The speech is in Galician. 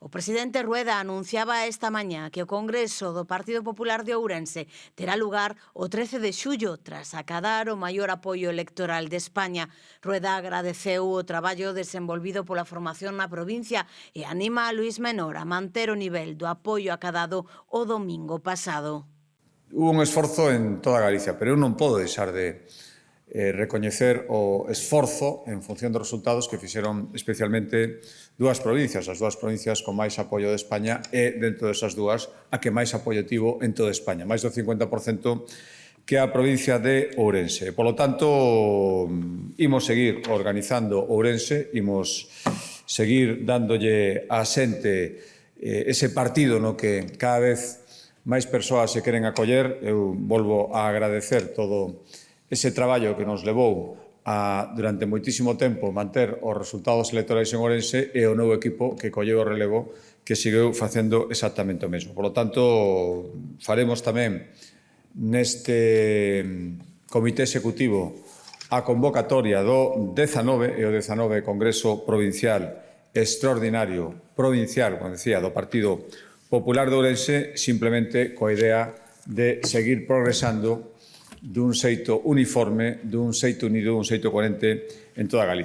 O presidente Rueda anunciaba esta mañá que o Congreso do Partido Popular de Ourense terá lugar o 13 de xullo tras acadar o maior apoio electoral de España. Rueda agradeceu o traballo desenvolvido pola formación na provincia e anima a Luís Menor a manter o nivel do apoio acadado o domingo pasado. Hubo un esforzo en toda Galicia, pero eu non podo deixar de recoñecer o esforzo en función dos resultados que fixeron especialmente dúas provincias, as dúas provincias con máis apoio de España e, dentro desas dúas, a que máis apoio tivo en toda España, máis do 50% que a provincia de Ourense. Por lo tanto, imos seguir organizando Ourense, imos seguir dándolle a xente ese partido no que cada vez máis persoas se queren acoller. Eu volvo a agradecer todo ese traballo que nos levou a, durante moitísimo tempo, manter os resultados electorais en Ourense e o novo equipo que colleu o relevo que seguiu facendo exactamente o mesmo. Por lo tanto, faremos tamén neste comité executivo a convocatoria do 19 e o 19 Congreso Provincial Extraordinario Provincial, como decía, do Partido Popular de Ourense, simplemente coa idea de seguir progresando dun xeito uniforme, dun xeito unido, dun xeito coherente en toda Galicia.